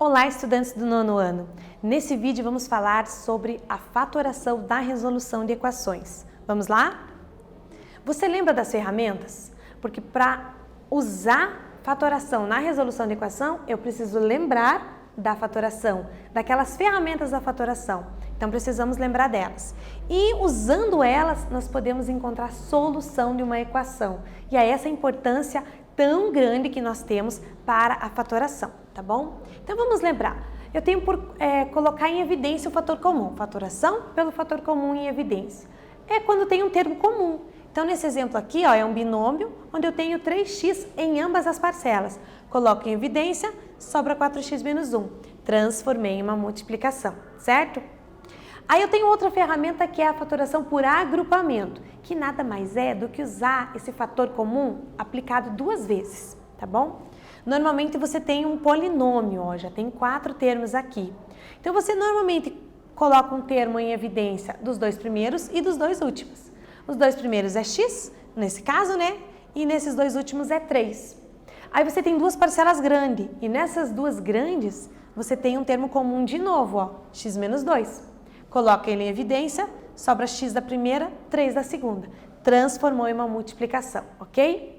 Olá, estudantes do nono ano! Nesse vídeo vamos falar sobre a fatoração da resolução de equações. Vamos lá? Você lembra das ferramentas? Porque para usar fatoração na resolução de equação, eu preciso lembrar da fatoração, daquelas ferramentas da fatoração. Então precisamos lembrar delas. E usando elas, nós podemos encontrar a solução de uma equação. E é essa a importância tão grande que nós temos para a fatoração, tá bom? Então vamos lembrar, eu tenho por colocar em evidência o fator comum, fatoração pelo fator comum em evidência. É quando tem um termo comum. Então nesse exemplo aqui, ó, é um binômio onde eu tenho 3x em ambas as parcelas. Coloco em evidência, sobra 4x menos 1. Transformei em uma multiplicação, certo? Aí eu tenho outra ferramenta que é a fatoração por agrupamento, que nada mais é do que usar esse fator comum aplicado duas vezes, tá bom? Normalmente você tem um polinômio, ó, já tem 4 termos aqui. Então você normalmente coloca um termo em evidência dos dois primeiros e dos dois últimos. Os dois primeiros é x, nesse caso, né? E nesses dois últimos é 3. Aí você tem duas parcelas grandes, e nessas duas grandes você tem um termo comum de novo, ó, x menos 2. Coloca ele em evidência, sobra x da primeira, 3 da segunda. Transformou em uma multiplicação, ok?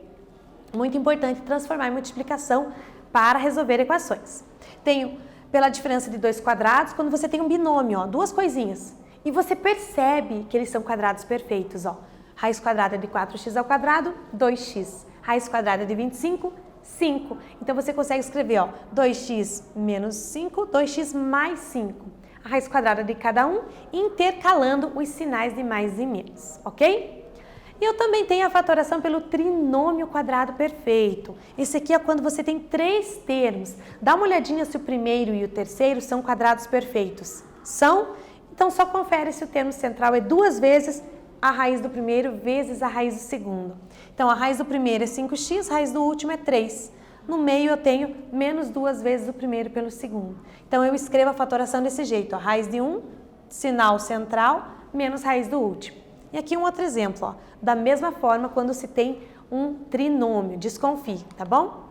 Muito importante transformar em multiplicação para resolver equações. Tenho pela diferença de 2 quadrados, quando você tem um binômio, ó, duas coisinhas. E você percebe que eles são quadrados perfeitos, ó. Raiz quadrada de 4x ao quadrado, 2x. Raiz quadrada de 25, 5. Então você consegue escrever, ó, 2x menos 5, 2x mais 5. A raiz quadrada de cada um, intercalando os sinais de mais e menos, ok? E eu também tenho a fatoração pelo trinômio quadrado perfeito. Esse aqui é quando você tem 3 termos. Dá uma olhadinha se o primeiro e o terceiro são quadrados perfeitos. São? Então só confere se o termo central é 2 vezes a raiz do primeiro vezes a raiz do segundo. Então a raiz do primeiro é 5x, a raiz do último é 3. No meio eu tenho menos 2 vezes o primeiro pelo segundo. Então eu escrevo a fatoração desse jeito, ó, raiz de 1, sinal central, menos raiz do último. E aqui um outro exemplo, ó, da mesma forma quando se tem um trinômio, desconfie, tá bom?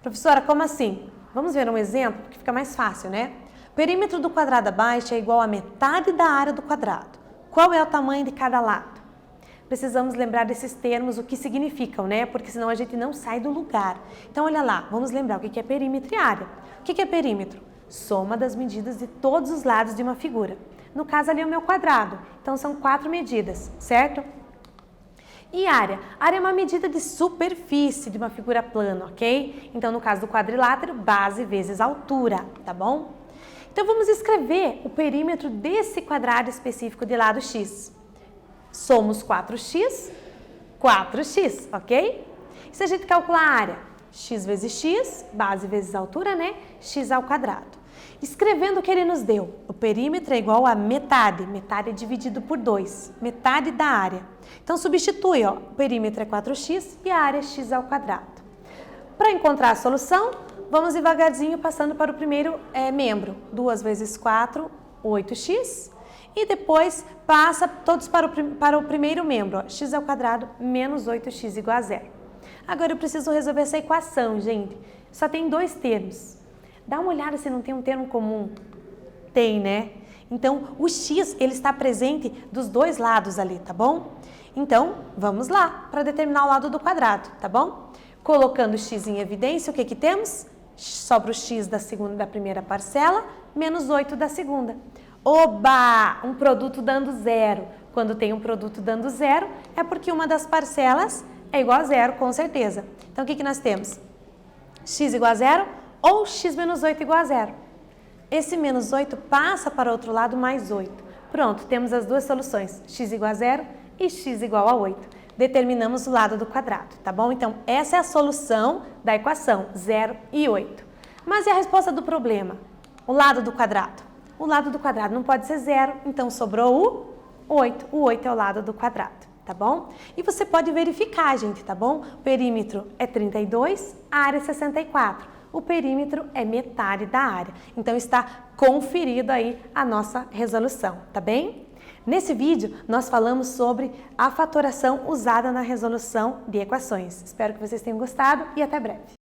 Professora, como assim? Vamos ver um exemplo, que fica mais fácil, né? O perímetro do quadrado abaixo é igual a metade da área do quadrado. Qual é o tamanho de cada lado? Precisamos lembrar desses termos, o que significam, né? Porque senão a gente não sai do lugar. Então, olha lá, vamos lembrar o que é perímetro e área. O que é perímetro? Soma das medidas de todos os lados de uma figura. No caso ali é o meu quadrado, então são 4 medidas, certo? E área? Área é uma medida de superfície de uma figura plana, ok? Então, no caso do quadrilátero, base vezes altura, tá bom? Então, vamos escrever o perímetro desse quadrado específico de lado x. Somos 4x, 4x, ok? E se a gente calcular a área? X vezes x, base vezes altura, né? X ao quadrado. Escrevendo o que ele nos deu, o perímetro é igual a metade, metade é dividido por 2, metade da área. Então substitui, ó, o perímetro é 4x e a área é x ao quadrado. Para encontrar a solução, vamos devagarzinho passando para o primeiro membro. 2 vezes 4, 8x. E depois passa todos para o primeiro membro, ó, x ao quadrado menos 8x igual a 0. Agora eu preciso resolver essa equação, gente. Só tem 2 termos. Dá uma olhada se não tem um termo comum. Tem, né? Então, o x, ele está presente dos dois lados ali, tá bom? Então, vamos lá para determinar o lado do quadrado, tá bom? Colocando x em evidência, o que que temos? Sobra o x da primeira parcela, menos 8 da segunda. Oba! Um produto dando 0. Quando tem um produto dando 0, é porque uma das parcelas é igual a 0, com certeza. Então, o que que nós temos? X igual a 0 ou x menos 8 igual a 0. Esse menos 8 passa para o outro lado mais 8. Pronto, temos as duas soluções, x igual a 0 e x igual a 8. Determinamos o lado do quadrado, tá bom? Então, essa é a solução da equação, 0 e 8. Mas e a resposta do problema? O lado do quadrado. O lado do quadrado não pode ser 0, então sobrou o 8. O 8 é o lado do quadrado, tá bom? E você pode verificar, gente, tá bom? O perímetro é 32, a área é 64. O perímetro é metade da área. Então, está conferido aí a nossa resolução, tá bem? Nesse vídeo, nós falamos sobre a fatoração usada na resolução de equações. Espero que vocês tenham gostado e até breve.